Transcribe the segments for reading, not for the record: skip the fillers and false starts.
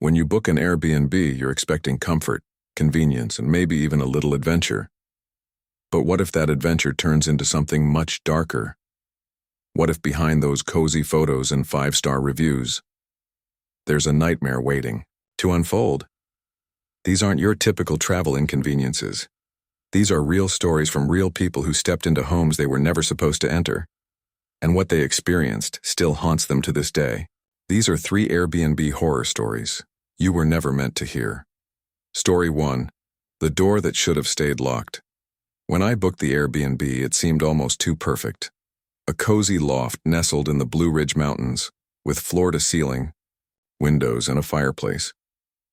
When you book an Airbnb, you're expecting comfort, convenience, and maybe even a little adventure. But what if that adventure turns into something much darker? What if behind those cozy photos and 5-star reviews, there's a nightmare waiting to unfold? These aren't your typical travel inconveniences. These are real stories from real people who stepped into homes they were never supposed to enter. And what they experienced still haunts them to this day. These are 3 Airbnb horror stories you were never meant to hear. Story 1. The door that should have stayed locked. When I booked the Airbnb, it seemed almost too perfect. A cozy loft nestled in the Blue Ridge Mountains, with floor-to-ceiling, windows, and a fireplace,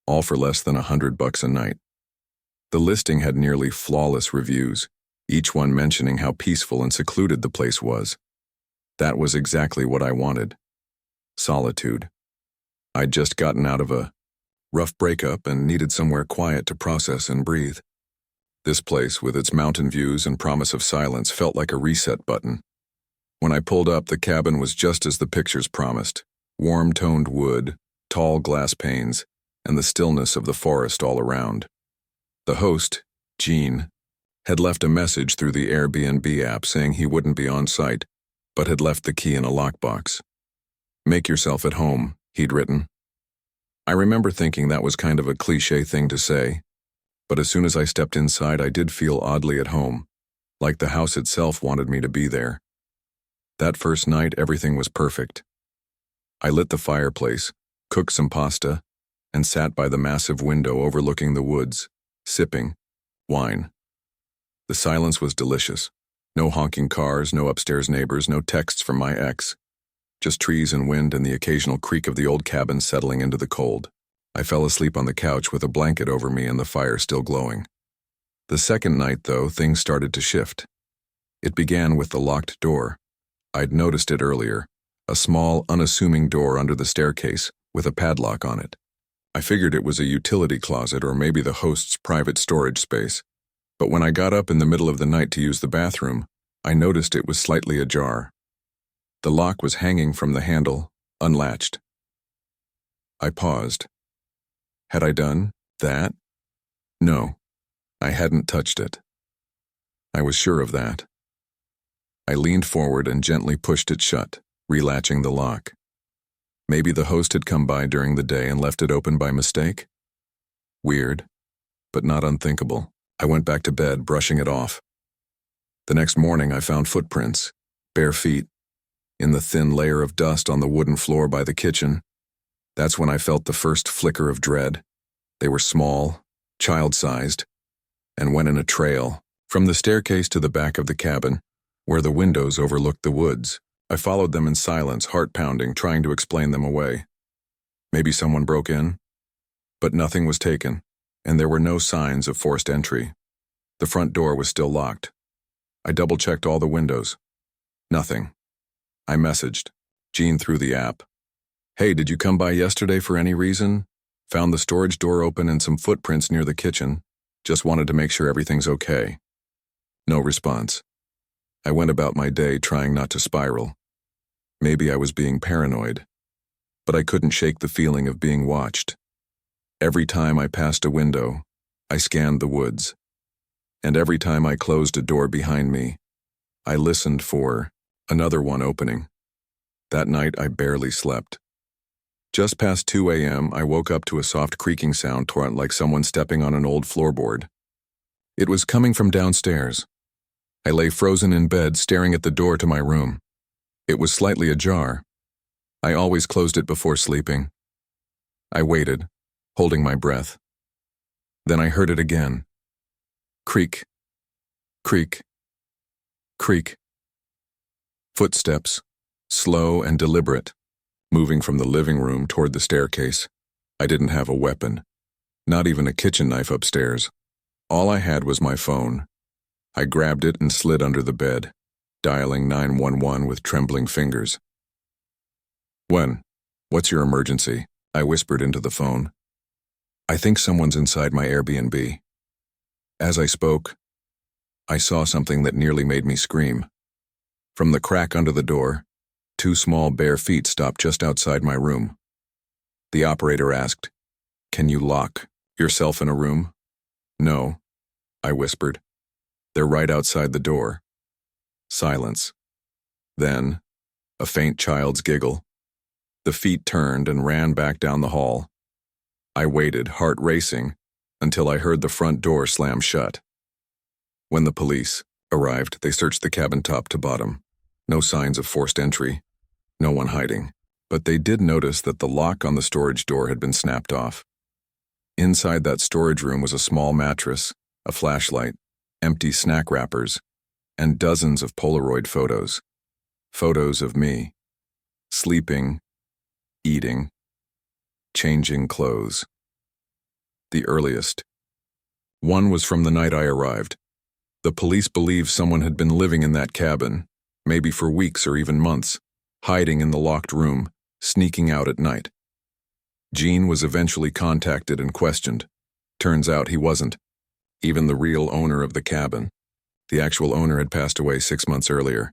all for less than $100 a night. The listing had nearly flawless reviews, each one mentioning how peaceful and secluded the place was. That was exactly what I wanted. Solitude. I'd just gotten out of a rough breakup and needed somewhere quiet to process and breathe. This place, with its mountain views and promise of silence, felt like a reset button. When I pulled up, the cabin was just as the pictures promised: warm-toned wood, tall glass panes, and the stillness of the forest all around. The host, Gene, had left a message through the Airbnb app saying he wouldn't be on site, but had left the key in a lockbox. "Make yourself at home," he'd written. I remember thinking that was kind of a cliché thing to say, but as soon as I stepped inside, I did feel oddly at home, like the house itself wanted me to be there. That first night, everything was perfect. I lit the fireplace, cooked some pasta, and sat by the massive window overlooking the woods, sipping wine. The silence was delicious. No honking cars, no upstairs neighbors, no texts from my ex. Just trees and wind and the occasional creak of the old cabin settling into the cold. I fell asleep on the couch with a blanket over me and the fire still glowing. The second night, though, things started to shift. It began with the locked door. I'd noticed it earlier, a small, unassuming door under the staircase with a padlock on it. I figured it was a utility closet or maybe the host's private storage space. But when I got up in the middle of the night to use the bathroom, I noticed it was slightly ajar. The lock was hanging from the handle, unlatched. I paused. Had I done that? No, I hadn't touched it. I was sure of that. I leaned forward and gently pushed it shut, relatching the lock. Maybe the host had come by during the day and left it open by mistake? Weird, but not unthinkable. I went back to bed, brushing it off. The next morning, I found footprints, bare feet, in the thin layer of dust on the wooden floor by the kitchen. That's when I felt the first flicker of dread. They were small, child-sized, and went in a trail, from the staircase to the back of the cabin, where the windows overlooked the woods. I followed them in silence, heart-pounding, trying to explain them away. Maybe someone broke in? But nothing was taken, and there were no signs of forced entry. The front door was still locked. I double-checked all the windows. Nothing. I messaged Gene through the app. "Hey, did you come by yesterday for any reason? Found the storage door open and some footprints near the kitchen. Just wanted to make sure everything's okay." No response. I went about my day trying not to spiral. Maybe I was being paranoid, but I couldn't shake the feeling of being watched. Every time I passed a window, I scanned the woods. And every time I closed a door behind me, I listened for another one opening. That night, I barely slept. Just past 2 a.m., I woke up to a soft creaking sound like someone stepping on an old floorboard. It was coming from downstairs. I lay frozen in bed, staring at the door to my room. It was slightly ajar. I always closed it before sleeping. I waited, holding my breath. Then I heard it again. Creak, creak, creak. Footsteps, slow and deliberate, moving from the living room toward the staircase. I didn't have a weapon, not even a kitchen knife upstairs. All I had was my phone. I grabbed it and slid under the bed, dialing 911 with trembling fingers. What's your emergency?" I whispered into the phone. "I think someone's inside my Airbnb." As I spoke, I saw something that nearly made me scream. From the crack under the door, 2 small bare feet stopped just outside my room. The operator asked, "Can you lock yourself in a room?" "No," I whispered. "They're right outside the door." Silence. Then, a faint child's giggle. The feet turned and ran back down the hall. I waited, heart racing, until I heard the front door slam shut. When the police arrived, they searched the cabin top to bottom. No signs of forced entry, no one hiding. But they did notice that the lock on the storage door had been snapped off. Inside that storage room was a small mattress, a flashlight, empty snack wrappers, and dozens of Polaroid photos. Photos of me, sleeping, eating, changing clothes. The earliest. One was from the night I arrived. The police believe someone had been living in that cabin, maybe for weeks or even months, hiding in the locked room, sneaking out at night. Gene was eventually contacted and questioned. Turns out he wasn't. Even the real owner of the cabin. The actual owner had passed away 6 months earlier,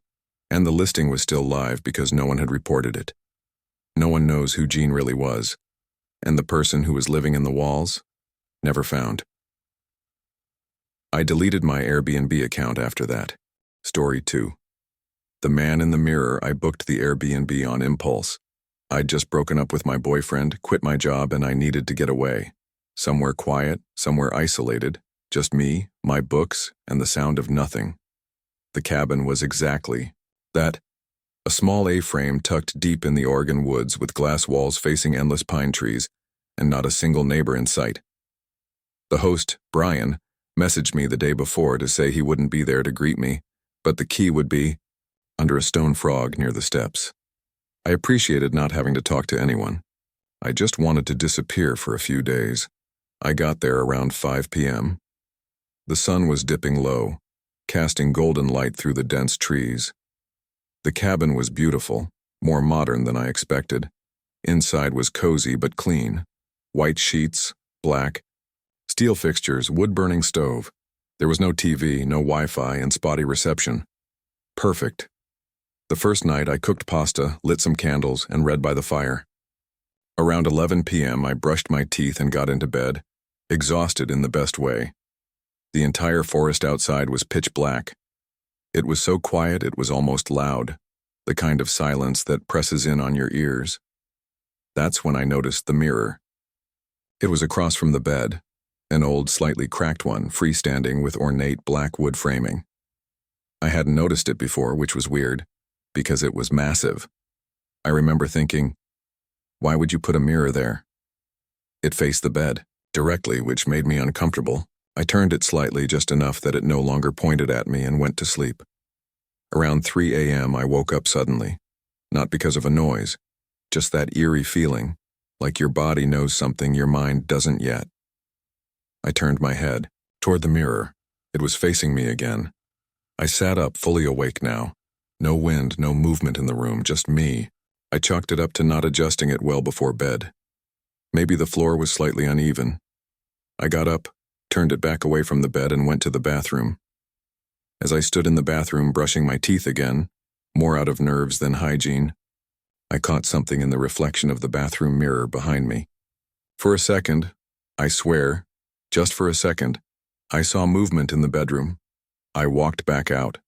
and the listing was still live because no one had reported it. No one knows who Gene really was, and the person who was living in the walls, never found. I deleted my Airbnb account after that. Story 2. The man in the mirror. I booked the Airbnb on impulse. I'd just broken up with my boyfriend, quit my job, and I needed to get away. Somewhere quiet, somewhere isolated, just me, my books, and the sound of nothing. The cabin was exactly that. A small A-frame tucked deep in the Oregon woods with glass walls facing endless pine trees, and not a single neighbor in sight. The host, Brian, messaged me the day before to say he wouldn't be there to greet me, but the key would be under a stone frog near the steps. I appreciated not having to talk to anyone. I just wanted to disappear for a few days. I got there around 5 p.m. The sun was dipping low, casting golden light through the dense trees. The cabin was beautiful, more modern than I expected. Inside was cozy but clean. White sheets, black, steel fixtures, wood-burning stove. There was no TV, no Wi-Fi, and spotty reception. Perfect. The first night I cooked pasta, lit some candles, and read by the fire. Around 11 p.m. I brushed my teeth and got into bed, exhausted in the best way. The entire forest outside was pitch black. It was so quiet it was almost loud, the kind of silence that presses in on your ears. That's when I noticed the mirror. It was across from the bed, an old, slightly cracked one, freestanding with ornate black wood framing. I hadn't noticed it before, which was weird, because it was massive. I remember thinking, why would you put a mirror there? It faced the bed, directly, which made me uncomfortable. I turned it slightly, just enough that it no longer pointed at me, and went to sleep. Around 3 a.m. I woke up suddenly, not because of a noise, just that eerie feeling, like your body knows something your mind doesn't yet. I turned my head toward the mirror. It was facing me again. I sat up, fully awake now. No wind, no movement in the room, just me. I chalked it up to not adjusting it well before bed. Maybe the floor was slightly uneven. I got up, turned it back away from the bed, and went to the bathroom. As I stood in the bathroom brushing my teeth again, more out of nerves than hygiene, I caught something in the reflection of the bathroom mirror behind me. For a second, I swear, just for a second, I saw movement in the bedroom. I walked back out.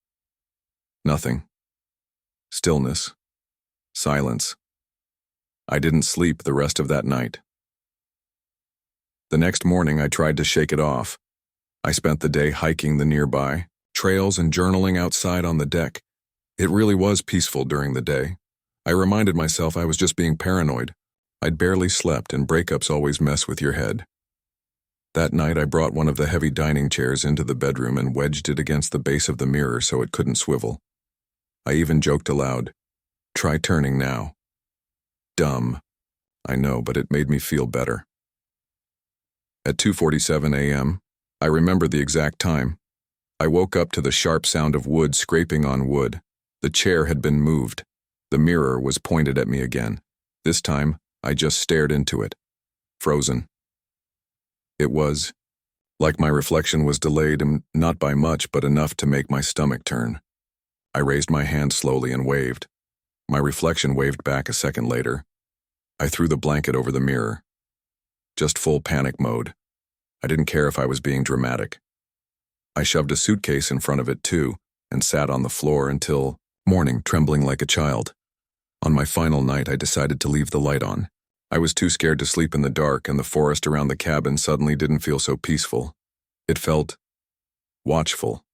Nothing. Stillness. Silence. I didn't sleep the rest of that night. The next morning I tried to shake it off. I spent the day hiking the nearby trails and journaling outside on the deck. It really was peaceful during the day. I reminded myself I was just being paranoid. I'd barely slept, and breakups always mess with your head. That night I brought one of the heavy dining chairs into the bedroom and wedged it against the base of the mirror so it couldn't swivel. I even joked aloud, "Try turning now." Dumb, I know, but it made me feel better. At 2:47 a.m., I remember the exact time. I woke up to the sharp sound of wood scraping on wood. The chair had been moved. The mirror was pointed at me again. This time, I just stared into it. Frozen. It was like my reflection was delayed, and not by much, but enough to make my stomach turn. I raised my hand slowly and waved. My reflection waved back a second later. I threw the blanket over the mirror. just full panic mode. I didn't care if I was being dramatic. I shoved a suitcase in front of it too, and sat on the floor until morning, trembling like a child. On my final night, I decided to leave the light on. I was too scared to sleep in the dark, and the forest around the cabin suddenly didn't feel so peaceful. It felt watchful.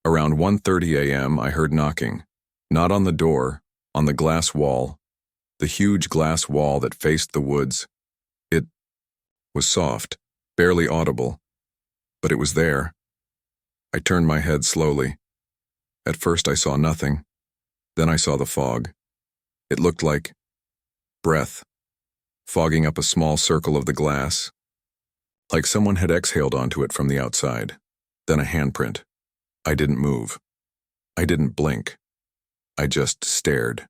Around 1:30 a.m., I heard knocking. Not on the door, on the glass wall. The huge glass wall that faced the woods. It was soft, barely audible, but it was there. I turned my head slowly. At first I saw nothing. Then I saw the fog. It looked like breath, fogging up a small circle of the glass, like someone had exhaled onto it from the outside. Then a handprint. I didn't move. I didn't blink. I just stared.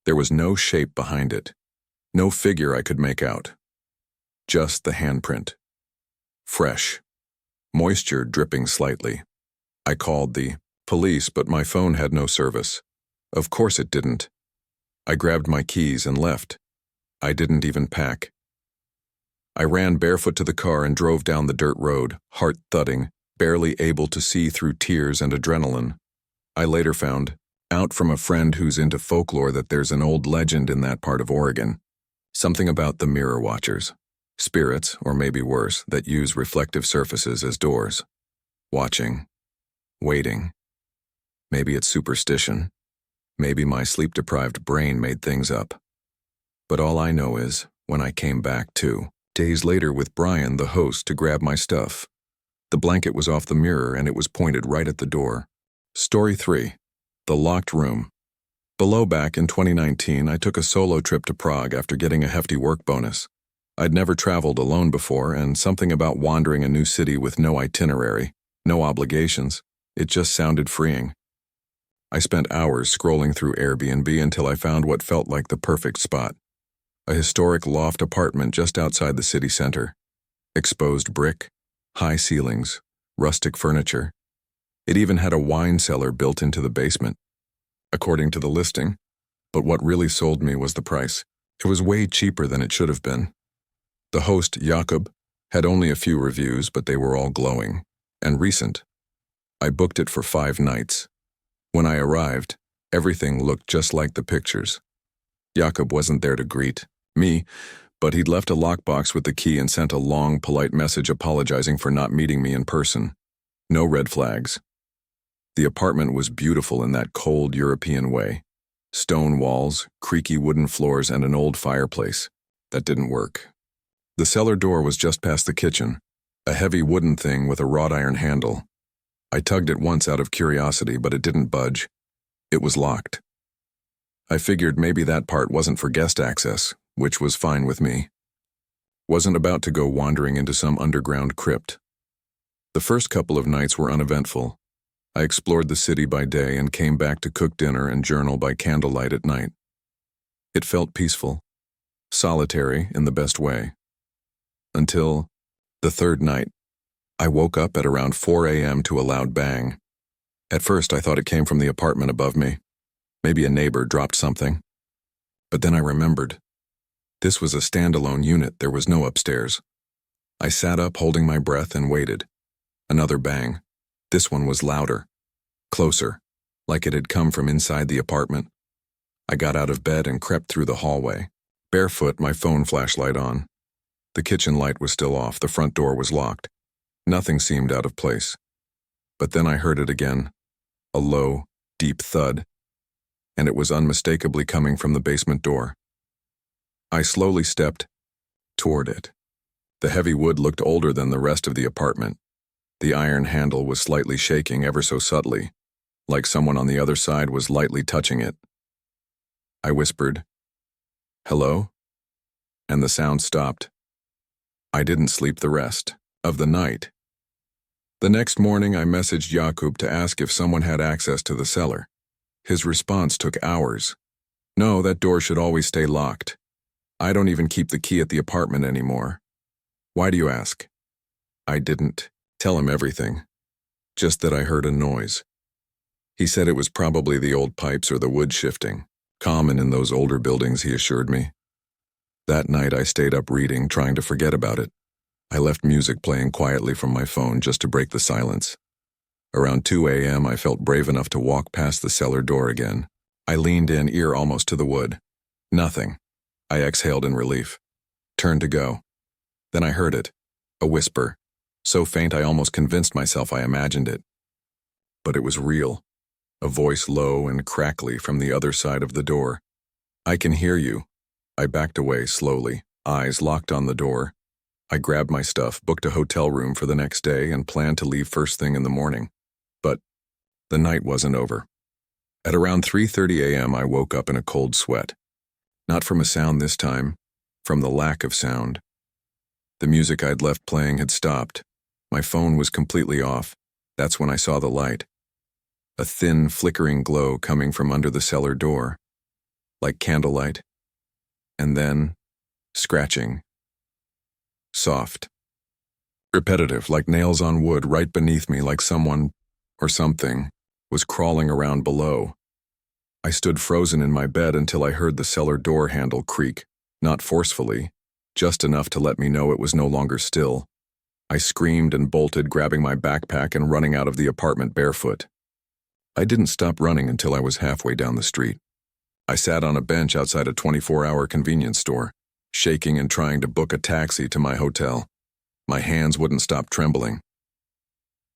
There was no shape behind it, no figure I could make out. Just the handprint. Fresh. Moisture dripping slightly. I called the police, but my phone had no service. Of course it didn't. I grabbed my keys and left. I didn't even pack. I ran barefoot to the car and drove down the dirt road, heart thudding, barely able to see through tears and adrenaline. I later found out from a friend who's into folklore that there's an old legend in that part of Oregon. Something about the mirror watchers. Spirits, or maybe worse, that use reflective surfaces as doors. Watching. Waiting. Maybe it's superstition. Maybe my sleep-deprived brain made things up. But all I know is, when I came back, 2 days later with Brian, the host, to grab my stuff, the blanket was off the mirror and it was pointed right at the door. Story 3. The Locked Room. Below, back in 2019, I took a solo trip to Prague after getting a hefty work bonus. I'd never traveled alone before, and something about wandering a new city with no itinerary, no obligations, it just sounded freeing. I spent hours scrolling through Airbnb until I found what felt like the perfect spot. A historic loft apartment just outside the city center. Exposed brick, high ceilings, rustic furniture. It even had a wine cellar built into the basement, according to the listing. But what really sold me was the price. It was way cheaper than it should have been. The host, Jakub, had only a few reviews, but they were all glowing and recent. I booked it for 5 nights. When I arrived, everything looked just like the pictures. Jakub wasn't there to greet me, but he'd left a lockbox with the key and sent a long, polite message apologizing for not meeting me in person. No red flags. The apartment was beautiful in that cold European way. Stone walls, creaky wooden floors, and an old fireplace. That didn't work. The cellar door was just past the kitchen, a heavy wooden thing with a wrought iron handle. I tugged it once out of curiosity, but it didn't budge. It was locked. I figured maybe that part wasn't for guest access, which was fine with me. Wasn't about to go wandering into some underground crypt. The first couple of nights were uneventful. I explored the city by day and came back to cook dinner and journal by candlelight at night. It felt peaceful, solitary in the best way. Until the third night. I woke up at around 4 a.m. to a loud bang. At first I thought it came from the apartment above me. Maybe a neighbor dropped something. But then I remembered. This was a standalone unit, there was no upstairs. I sat up holding my breath and waited. Another bang. This one was louder. Closer. Like it had come from inside the apartment. I got out of bed and crept through the hallway. Barefoot, my phone flashlight on. The kitchen light was still off, the front door was locked. Nothing seemed out of place. But then I heard it again. A low, deep thud. And it was unmistakably coming from the basement door. I slowly stepped toward it. The heavy wood looked older than the rest of the apartment. The iron handle was slightly shaking ever so subtly, like someone on the other side was lightly touching it. I whispered, "Hello?" And the sound stopped. I didn't sleep the rest of the night. The next morning I messaged Jakub to ask if someone had access to the cellar. His response took hours. "No, that door should always stay locked. I don't even keep the key at the apartment anymore." "Why do you ask?" I didn't tell him everything, just that I heard a noise. He said it was probably the old pipes or the wood shifting, common in those older buildings, he assured me. That night I stayed up reading, trying to forget about it. I left music playing quietly from my phone just to break the silence. Around 2 a.m. I felt brave enough to walk past the cellar door again. I leaned in, ear almost to the wood. Nothing. I exhaled in relief. Turned to go. Then I heard it. A whisper. So faint I almost convinced myself I imagined it. But it was real. A voice low and crackly from the other side of the door. "I can hear you." I backed away slowly, eyes locked on the door. I grabbed my stuff, booked a hotel room for the next day, and planned to leave first thing in the morning. But the night wasn't over. At around 3:30 a.m. I woke up in a cold sweat. Not from a sound this time, from the lack of sound. The music I'd left playing had stopped. My phone was completely off. That's when I saw the light. A thin, flickering glow coming from under the cellar door. Like candlelight. And then, scratching. Soft. Repetitive, like nails on wood right beneath me, like someone, or something, was crawling around below. I stood frozen in my bed until I heard the cellar door handle creak, not forcefully, just enough to let me know it was no longer still. I screamed and bolted, grabbing my backpack and running out of the apartment barefoot. I didn't stop running until I was halfway down the street. I sat on a bench outside a 24-hour convenience store, shaking and trying to book a taxi to my hotel. My hands wouldn't stop trembling.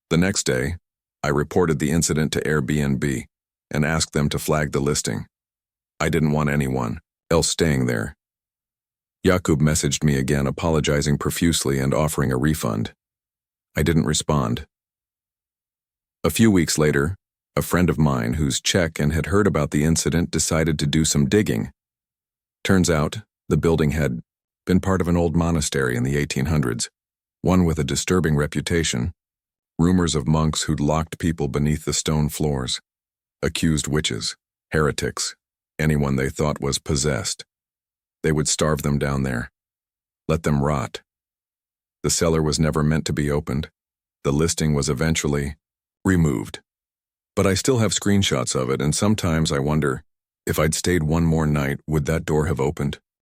The next day, I reported the incident to Airbnb and asked them to flag the listing. I didn't want anyone else staying there. Jakub messaged me again, apologizing profusely and offering a refund. I didn't respond. A few weeks later, a friend of mine who's Czech and had heard about the incident decided to do some digging. Turns out, the building had been part of an old monastery in the 1800s, one with a disturbing reputation. Rumors of monks who'd locked people beneath the stone floors, accused witches, heretics, anyone they thought was possessed. They would starve them down there, let them rot. The cellar was never meant to be opened. The listing was eventually removed. But I still have screenshots of it, and sometimes I wonder, if I'd stayed one more night, would that door have opened?